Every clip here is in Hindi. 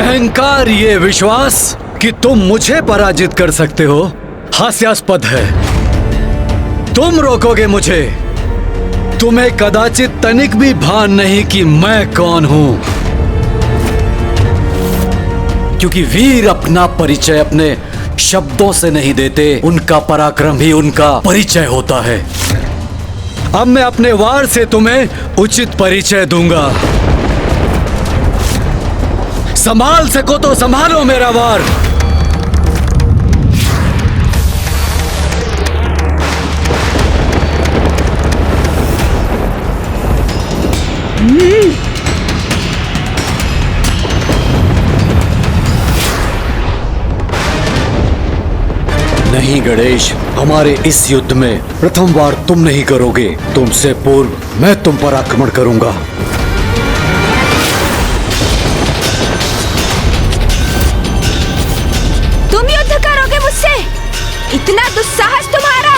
अहंकार, ये विश्वास कि तुम मुझे पराजित कर सकते हो हास्यास्पद है। तुम रोकोगे मुझे। तुम्हें कदाचित तनिक भी भान नहीं कि मैं कौन हूं, क्योंकि वीर अपना परिचय अपने शब्दों से नहीं देते, उनका पराक्रम ही उनका परिचय होता है। अब मैं अपने वार से तुम्हें उचित परिचय दूंगा। संभाल सको तो संभालो मेरा वार। नहीं गणेश, हमारे इस युद्ध में प्रथम वार तुम नहीं करोगे। तुमसे पूर्व मैं तुम पर आक्रमण करूंगा। तुम युद्ध करोगे मुझसे? इतना दुस्साहस तुम्हारा?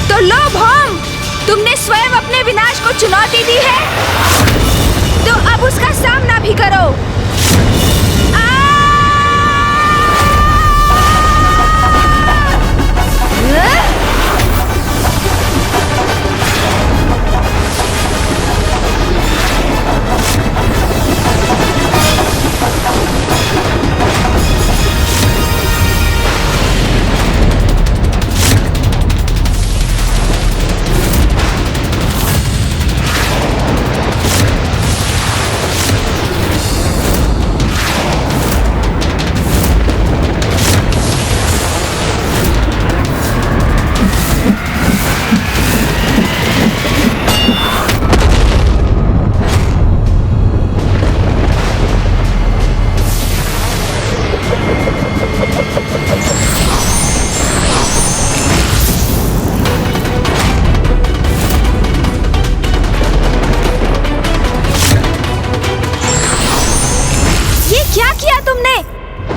तो लो भौम, तुमने स्वयं अपने विनाश को चुनौती दी है, तो अब उसका सामना भी करो।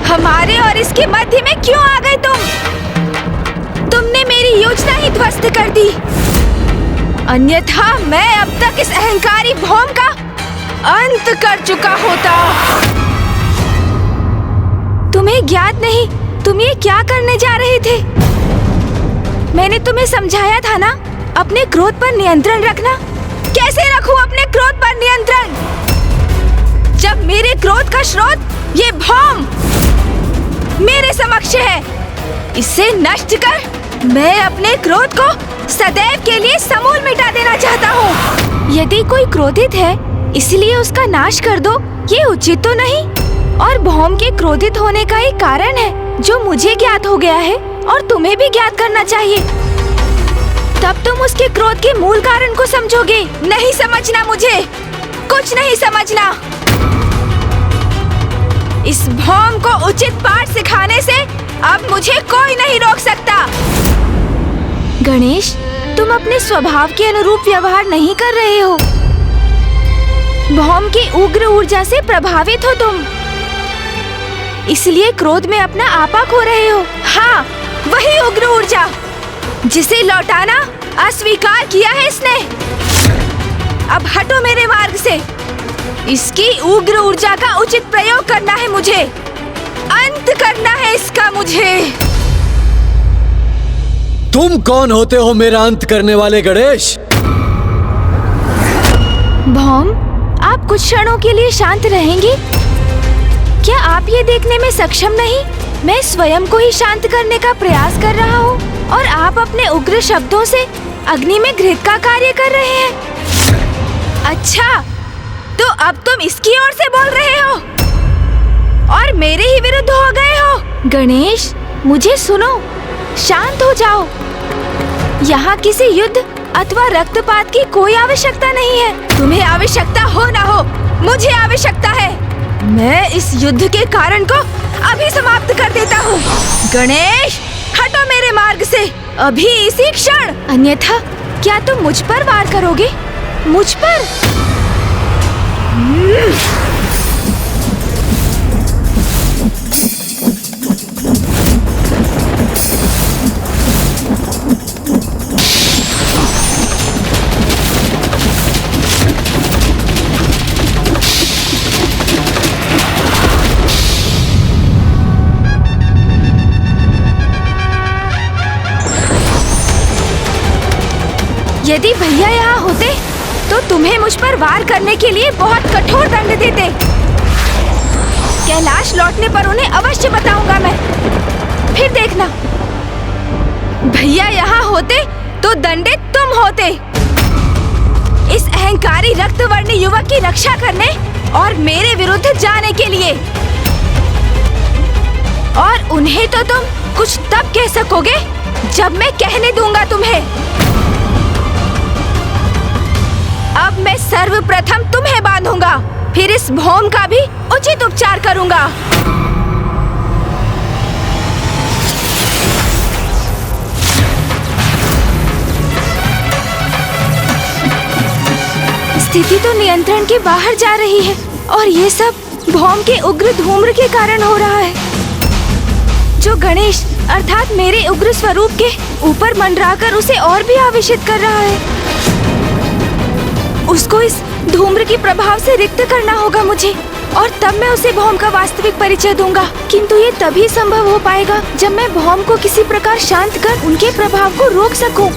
हमारे और इसके मध्य में क्यों आ गए तुम? तुमने मेरी योजना ही ध्वस्त कर दी। अन्यथा मैं अब तक इस अहंकारी भौम का अंत कर चुका होता। तुम्हें ज्ञात नहीं तुम ये क्या करने जा रहे थे? मैंने तुम्हें समझाया था ना, अपने क्रोध पर नियंत्रण रखना। कैसे रखूं अपने क्रोध पर नियंत्रण, जब मेरे क्रोध का स्रोत ये भौम मेरे समक्ष है? इसे नष्ट कर मैं अपने क्रोध को सदैव के लिए समूल मिटा देना चाहता हूँ। यदि कोई क्रोधित है इसलिए उसका नाश कर दो, ये उचित तो नहीं, और भौम के क्रोधित होने का एक कारण है जो मुझे ज्ञात हो गया है और तुम्हें भी ज्ञात करना चाहिए। तब तुम उसके क्रोध के मूल कारण को समझोगे। नहीं समझना, मुझे कुछ नहीं समझना। इस भौम को उचित पाठ सिखाने से अब मुझे कोई नहीं रोक सकता। गणेश, तुम अपने स्वभाव के अनुरूप व्यवहार नहीं कर रहे हो। भौम की उग्र ऊर्जा से प्रभावित हो तुम, इसलिए क्रोध में अपना आपा खो रहे हो। हाँ, वही उग्र ऊर्जा जिसे लौटाना अस्वीकार किया है इसने। अब हटो मेरे मार्ग से। इसकी उग्र ऊर्जा का उचित प्रयोग करना है मुझे, अंत करना है इसका मुझे। तुम कौन होते हो मेरा अंत करने वाले गणेश? भौम, आप कुछ क्षणों के लिए शांत रहेंगे? क्या आप ये देखने में सक्षम नहीं मैं स्वयं को ही शांत करने का प्रयास कर रहा हूँ और आप अपने उग्र शब्दों से अग्नि में घृत का कार्य कर रहे हैं? अच्छा, तो अब तुम इसकी ओर से बोल रहे हो और मेरे ही विरुद्ध हो गए हो। गणेश, मुझे सुनो, शांत हो जाओ। यहाँ किसी युद्ध अथवा रक्तपात की कोई आवश्यकता नहीं है। तुम्हें आवश्यकता हो ना हो, मुझे आवश्यकता है। मैं इस युद्ध के कारण को अभी समाप्त कर देता हूँ। गणेश, हटो मेरे मार्ग से अभी, इसी क्षण। अन्यथा क्या तुम मुझ पर वार करोगे? मुझ पर? यदि भैया यहाँ होते तो तुम्हें मुझ पर वार करने के लिए बहुत कठोर दंड देते। कैलाश लौटने पर उन्हें अवश्य बताऊंगा मैं। फिर देखना, भैया यहाँ होते तो दंडित तुम होते। इस अहंकारी रक्तवर्णी युवक की रक्षा करने और मेरे विरुद्ध जाने के लिए। और उन्हें तो तुम कुछ तब कह सकोगे जब मैं कहने दूंगा तुम्हें। अब मैं सर्वप्रथम तुम्हें बांधूंगा, फिर इस भौम का भी उचित उपचार करूंगा। स्थिति तो नियंत्रण के बाहर जा रही है और ये सब भौम के उग्र धूम्र के कारण हो रहा है, जो गणेश अर्थात मेरे उग्र स्वरूप के ऊपर मंडराकर उसे और भी आवेशित कर रहा है। उसको इस धूम्र के प्रभाव से रिक्त करना होगा मुझे, और तब मैं उसे भौम का वास्तविक परिचय दूंगा। किंतु ये तभी संभव हो पाएगा जब मैं भौम को किसी प्रकार शांत कर उनके प्रभाव को रोक सकूं।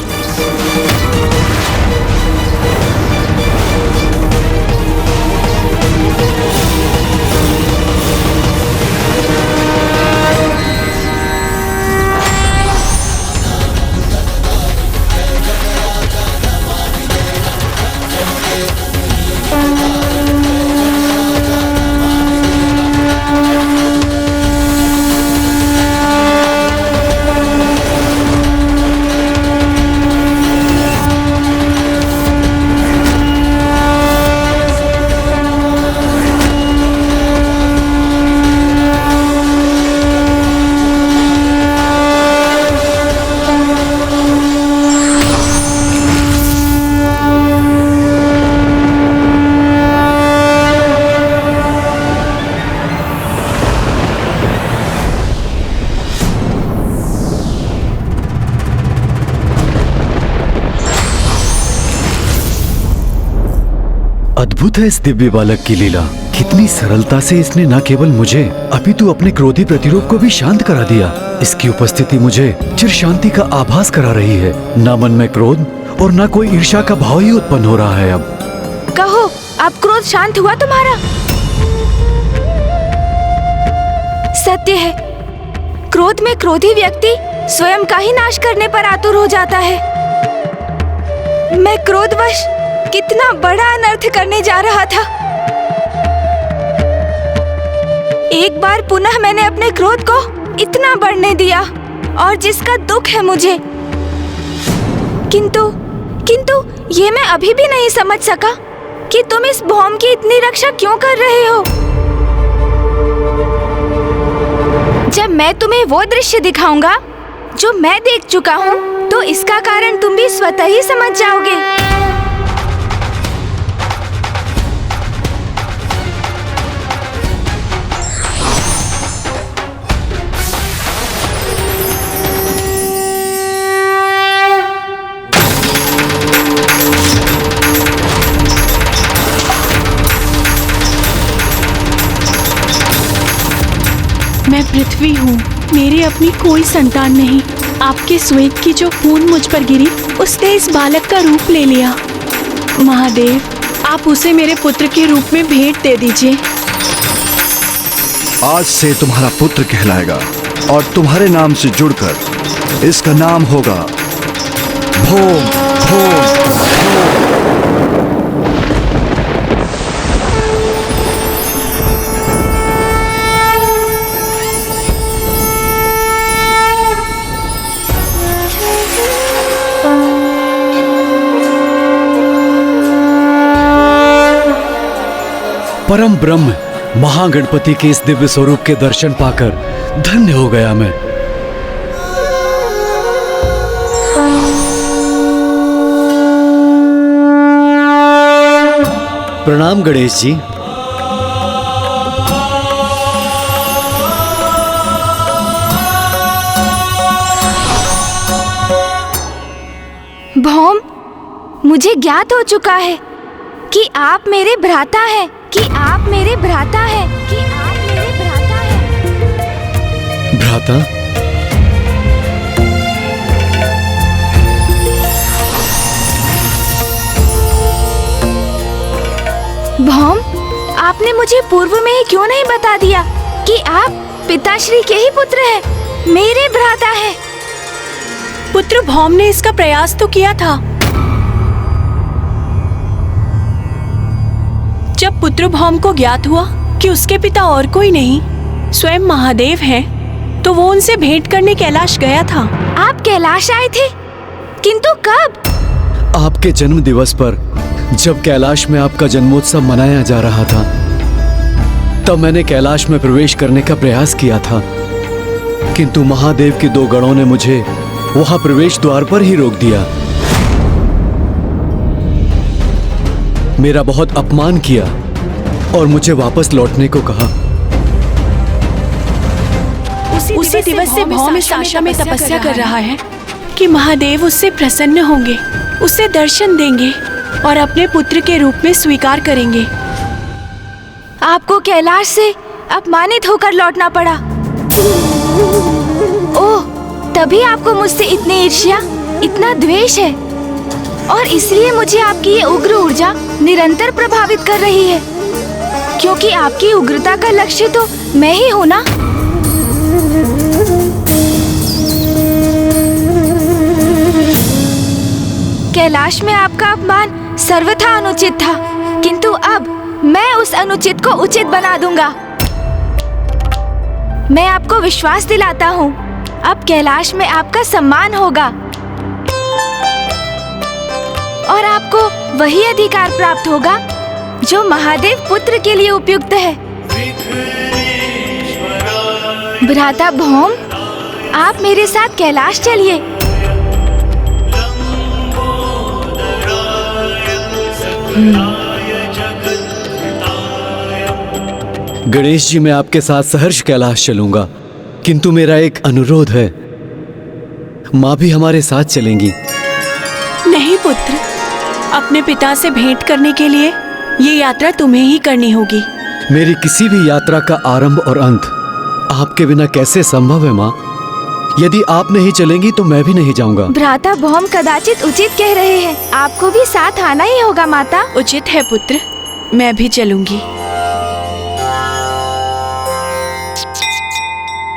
अद्भुत है इस दिव्य बालक की लीला। कितनी सरलता से इसने न केवल मुझे अपितु अपने क्रोधी प्रतिरूप को भी शांत करा दिया। इसकी उपस्थिति मुझे चिर शांति का आभास करा रही है। न मन में क्रोध और न कोई ईर्ष्या का भाव ही उत्पन्न हो रहा है। अब कहो, अब क्रोध शांत हुआ तुम्हारा? सत्य है, क्रोध में क्रोधी व्यक्ति स्वयं का ही नाश करने पर आतुर हो जाता है। मैं क्रोधवश कितना बड़ा अनर्थ करने जा रहा था। एक बार पुनः मैंने अपने क्रोध को इतना बढ़ने दिया, और जिसका दुख है मुझे। किंतु ये मैं अभी भी नहीं समझ सका कि तुम इस भौम की इतनी रक्षा क्यों कर रहे हो। जब मैं तुम्हें वो दृश्य दिखाऊंगा जो मैं देख चुका हूँ, तो इसका कारण तुम भी स्वतः ही समझ जाओगे। मैं पृथ्वी हूँ, मेरी अपनी कोई संतान नहीं। आपके श्वेत की जो खून मुझ पर गिरी, उसने इस बालक का रूप ले लिया। महादेव, आप उसे मेरे पुत्र के रूप में भेंट दे दीजिए। आज से तुम्हारा पुत्र कहलाएगा और तुम्हारे नाम से जुड़कर इसका नाम होगा भौम भौम। परम ब्रह्म महागणपति के इस दिव्य स्वरूप के दर्शन पाकर धन्य हो गया मैं। प्रणाम गणेश जी। भौम, मुझे ज्ञात हो चुका है कि आप मेरे भ्राता हैं, कि आप मेरे भ्राता हैं, कि आप मेरे भ्राता हैं। भ्राता? भौम, आपने मुझे पूर्व में ही क्यों नहीं बता दिया कि आप पिताश्री के ही पुत्र हैं, मेरे भ्राता हैं। पुत्र भौम ने इसका प्रयास तो किया था। जब पुत्र भौम को ज्ञात हुआ कि उसके पिता और कोई नहीं स्वयं महादेव हैं, तो वो उनसे भेंट करने कैलाश गया था। आप कैलाश आए थे, किंतु कब? आपके जन्म दिवस पर जब कैलाश में आपका जन्मोत्सव मनाया जा रहा था, तब मैंने कैलाश में प्रवेश करने का प्रयास किया था, किंतु महादेव के 2 गणों ने मुझे वहां प्रवेश द्वार पर ही रोक दिया। मेरा बहुत अपमान किया और मुझे वापस लौटने को कहा। उसी दिवस से भौम इस आशा में तपस्या कर रहा है कि महादेव उससे प्रसन्न होंगे, उसे दर्शन देंगे और अपने पुत्र के रूप में स्वीकार करेंगे। आपको कैलाश से अपमानित होकर लौटना पड़ा। ओह, तभी आपको मुझसे इतनी ईर्ष्या, इतना द्वेष है, और इसलिए मुझे आपकी ये उग्र ऊर्जा निरंतर प्रभावित कर रही है, क्योंकि आपकी उग्रता का लक्ष्य तो मैं ही हूँ ना। कैलाश में आपका अपमान सर्वथा अनुचित था, किंतु अब मैं उस अनुचित को उचित बना दूंगा। मैं आपको विश्वास दिलाता हूँ, अब कैलाश में आपका सम्मान होगा और आपको वही अधिकार प्राप्त होगा जो महादेव पुत्र के लिए उपयुक्त है। भ्राता भौम, आप मेरे साथ कैलाश चलिए। गणेश जी, मैं आपके साथ सहर्ष कैलाश चलूंगा, किंतु मेरा एक अनुरोध है, माँ भी हमारे साथ चलेंगी। नहीं पुत्र, अपने पिता से भेंट करने के लिए ये यात्रा तुम्हें ही करनी होगी। मेरी किसी भी यात्रा का आरंभ और अंत आपके बिना कैसे संभव है माँ? यदि आप नहीं चलेंगी तो मैं भी नहीं जाऊंगा। भ्राता भौम कदाचित उचित कह रहे हैं, आपको भी साथ आना ही होगा माता। उचित है पुत्र, मैं भी चलूंगी।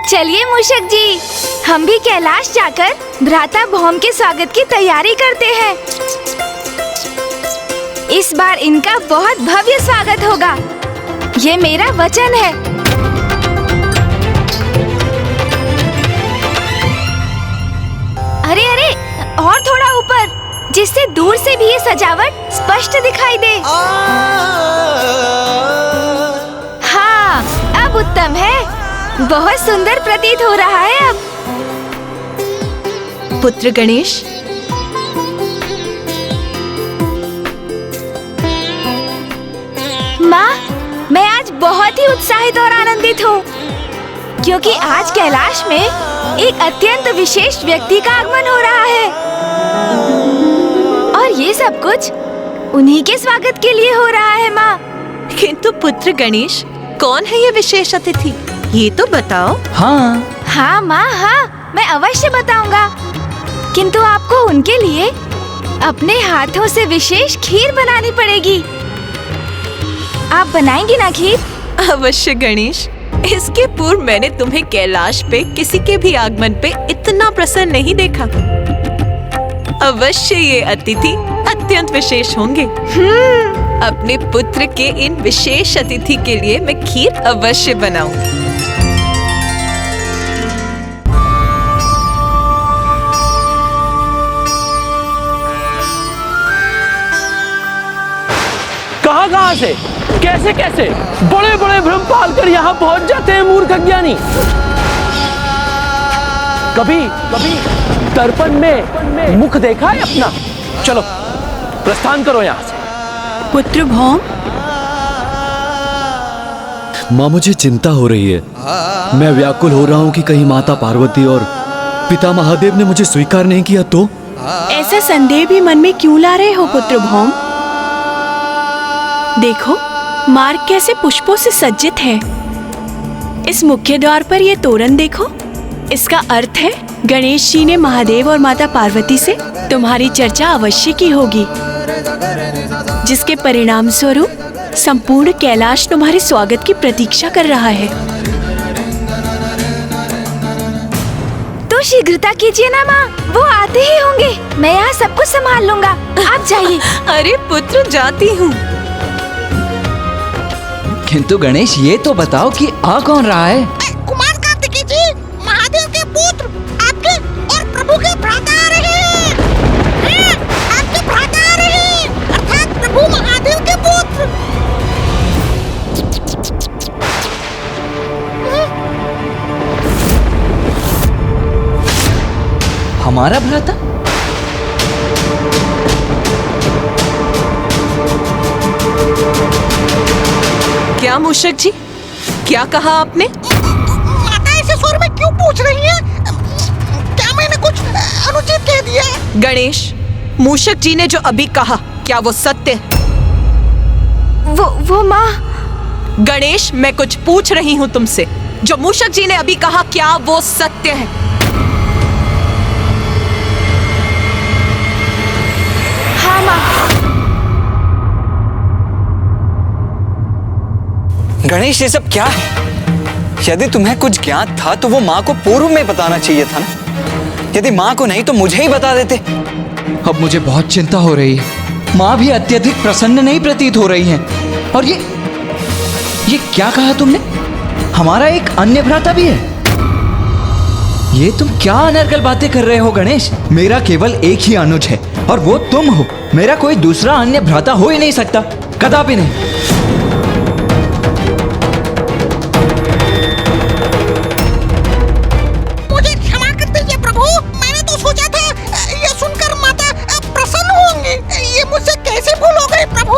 चलिए मूषक जी, हम भी कैलाश जाकर भ्राता भौम के स्वागत की तैयारी करते हैं। इस बार इनका बहुत भव्य स्वागत होगा, ये मेरा वचन है। अरे अरे, और थोड़ा ऊपर, जिससे दूर से भी ये सजावट स्पष्ट दिखाई दे। हाँ, अब उत्तम है, बहुत सुंदर प्रतीत हो रहा है अब। पुत्र गणेश, माँ, मैं आज बहुत ही उत्साहित और आनंदित हूँ, क्योंकि आज कैलाश में एक अत्यंत विशेष व्यक्ति का आगमन हो रहा है, और ये सब कुछ उन्हीं के स्वागत के लिए हो रहा है माँ। किंतु पुत्र गणेश, कौन है ये विशेष अतिथि, ये तो बताओ। हाँ माँ, हाँ, मैं अवश्य बताऊंगा, किंतु आपको उनके लिए अपने हाथों से विशेष खीर बनानी पड़ेगी। आप बनाएंगी ना खीर? अवश्य गणेश, इसके पूर्व मैंने तुम्हें कैलाश पे किसी के भी आगमन पे इतना प्रसन्न नहीं देखा। अवश्य ये अतिथि अत्यंत विशेष होंगे। अपने पुत्र के इन विशेष अतिथि के लिए मैं खीर अवश्य बनाऊंगी। कहां से, कैसे कैसे बड़े बड़े भ्रम पाल कर यहाँ पहुंच जाते हैं मूर्ख अज्ञानी। कभी कभी दर्पण में मुख देखा है अपना? चलो प्रस्थान करो यहाँ से। पुत्र भौम, माँ, मुझे चिंता हो रही है। मैं व्याकुल हो रहा हूँ कि कहीं माता पार्वती और पिता महादेव ने मुझे स्वीकार नहीं किया तो? ऐसा संदेह भी मन में क्यों ला रहे हो पुत्र भौम? देखो, मार्ग कैसे पुष्पों से सज्जित है। इस मुख्य द्वार पर ये तोरण देखो, इसका अर्थ है गणेश जी ने महादेव और माता पार्वती से तुम्हारी चर्चा अवश्य की होगी, जिसके परिणाम स्वरूप संपूर्ण कैलाश तुम्हारे स्वागत की प्रतीक्षा कर रहा है। तो शीघ्रता कीजिए ना माँ, वो आते ही होंगे। मैं यहाँ सब कुछ संभाल लूंगा, आप जाइए। अरे पुत्र, जाती हूँ। किंतु गणेश, ये तो बताओ कि आ कौन रहा है? कुमार कार्तिकेय जी, महादेव के पुत्र, आपके और प्रभु के भ्राता आ रहे हैं। हाँ, आपके भ्राता आ रहे हैं, अर्थात प्रभु महादेव के पुत्र। हमारा भ्राता? क्या मूषक जी, क्या कहा आपने? माता ऐसे स्वर में क्यों पूछ रही हैं? क्या मैंने कुछ अनुचित कह दिया? गणेश, मूषक जी ने जो अभी कहा, क्या वो सत्य है? वो माँ। गणेश, मैं कुछ पूछ रही हूँ तुमसे। जो मूषक जी ने अभी कहा, क्या वो सत्य है? हाँ माँ। गणेश, ये सब क्या है? यदि तुम्हें कुछ ज्ञात था तो वो माँ को पूर्व में बताना चाहिए था ना। यदि माँ को नहीं तो मुझे ही बता देते। अब मुझे बहुत चिंता हो रही है। माँ भी अत्यधिक प्रसन्न नहीं प्रतीत हो रही हैं। और ये क्या कहा तुमने? हमारा एक अन्य भ्राता भी है? ये तुम क्या अनर्गल बातें कर रहे हो गणेश? मेरा केवल एक ही अनुज है और वो तुम हो। मेरा कोई दूसरा अन्य भ्राता हो ही नहीं सकता, कदापि नहीं। मुझे क्षमा कर दीजिए प्रभु, मैंने तो सोचा था ये सुनकर माता प्रसन्न होंगी। ये मुझसे कैसे भूल हो गई प्रभु?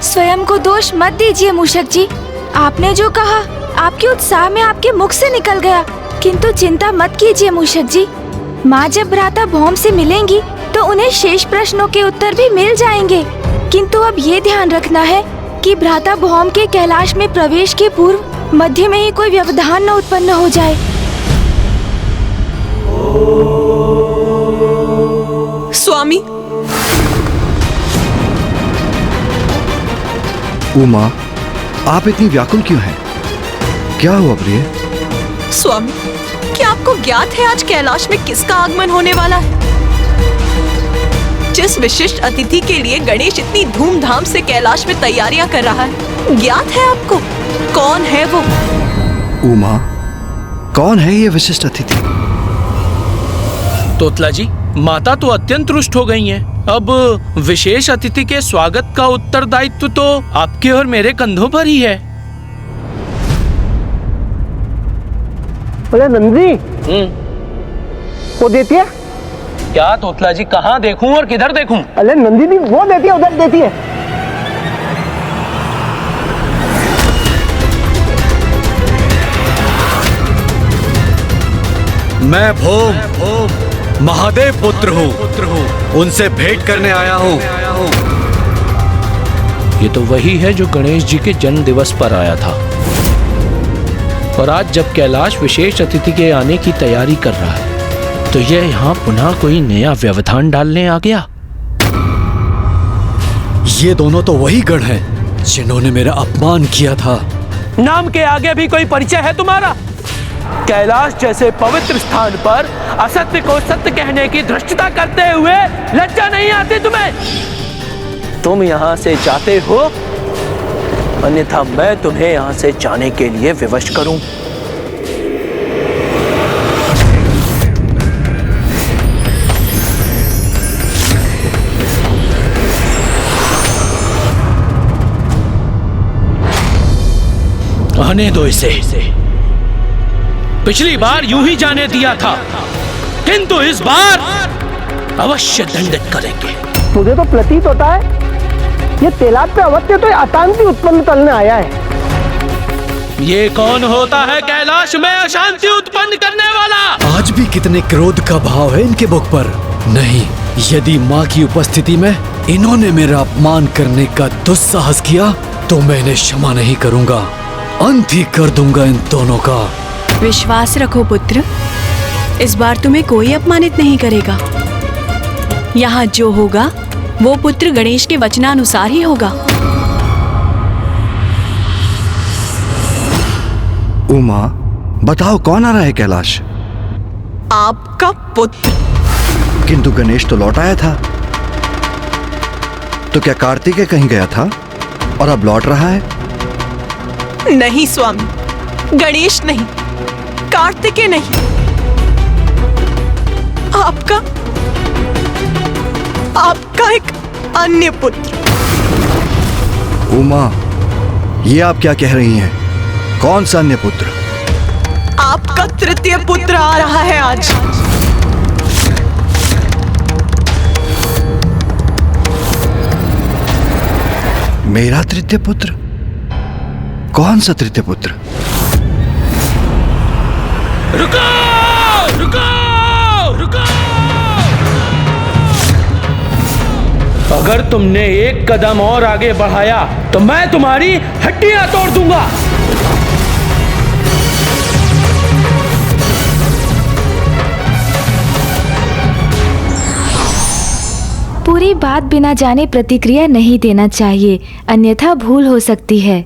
स्वयं को दोष मत दीजिए मूषक जी। आपने जो कहा, आपके उत्साह में आपके मुख से निकल गया। किंतु चिंता मत कीजिए मूषक जी। माँ जब भ्राता भौम से मिलेंगी तो उन्हें शेष प्रश्नों के उत्तर भी मिल जाएंगे। किंतु अब ये ध्यान रखना है कि भ्राता भौम के कैलाश में प्रवेश के पूर्व मध्य में ही कोई व्यवधान न उत्पन्न हो जाए। स्वामी। उमा, आप इतनी व्याकुल क्यों हैं? क्या हुआ प्रिय? स्वामी, क्या आपको ज्ञात है आज कैलाश में किसका आगमन होने वाला है? जिस विशिष्ट अतिथि के लिए गणेश इतनी धूमधाम से कैलाश में तैयारियां कर रहा है, ज्ञात है आपको? कौन है वो? उमा, कौन है ये विशिष्ट अतिथि? तोतला जी, माता तो अत्यंत रुष्ट हो गई हैं। अब विशेष अतिथि के स्वागत का उत्तरदायित्व तो आपके और मेरे कंधों पर ही है। अरे नंदी, वो देती है क्या? तोतला जी, कहाँ देखूं और किधर देखूं? अरे नंदिनी वो देती है, उधर देती है। मैं भौम महादेव पुत्र हूँ, उनसे भेंट करने आया हूँ। ये तो वही है जो गणेश जी के जन्म दिवस पर आया था। और आज जब कैलाश विशेष अतिथि के आने की तैयारी कर रहा है तो यह यहाँ पुनः कोई नया व्यवधान डालने आ गया। ये दोनों तो वही गण हैं जिन्होंने मेरा अपमान किया था। नाम के आगे भी कोई परिचय है तुम्हारा? कैलाश जैसे पवित्र स्थान पर असत्य को सत्य कहने की धृष्टता करते हुए लज्जा नहीं आती तुम्हें? तुम यहाँ से जाते हो, अन्यथा मैं तुम्हें यहाँ से जाने के लिए विवश करूं। आने दो इसे। पिछली बार यूं ही जाने दिया था, किंतु इस बार अवश्य दंडित करेंगे। मुझे तो प्रतीत होता है ये तेलाब पे अवत्य तो अशांति उत्पन्न करने आया है। ये कौन होता है कैलाश में अशांति उत्पन्न करने वाला? आज भी कितने क्रोध का भाव है इनके मुख पर। नहीं, यदि माँ की उपस्थिति में इन्होंने मेरा अपमान करने का दुस्साहस किया तो मैं इन्हें क्षमा नहीं करूंगा। अंत ही कर दूंगा इन दोनों का। विश्वास रखो पुत्र, इस बार तुम्हें कोई अपमानित नहीं करेगा। यहाँ जो होगा वो पुत्र गणेश के वचनानुसार ही होगा। उमा, बताओ कौन आ रहा है कैलाश? आपका पुत्र। किंतु गणेश तो लौट आया था। तो क्या कार्तिकेय कहीं गया था और अब लौट रहा है? नहीं स्वामी, गणेश नहीं, कार्तिकेय नहीं, आपका एक अन्य पुत्र। उमा, ये आप क्या कह रही हैं? कौन सा अन्य पुत्र? आपका तृतीय पुत्र आ रहा है आज। मेरा तृतीय पुत्र? कौन सा तृतीय पुत्र? रुको, रुको, रुको। अगर तुमने एक कदम और आगे बढ़ाया तो मैं तुम्हारी हड्डियां तोड़ दूंगा। पूरी बात बिना जाने प्रतिक्रिया नहीं देना चाहिए, अन्यथा भूल हो सकती है।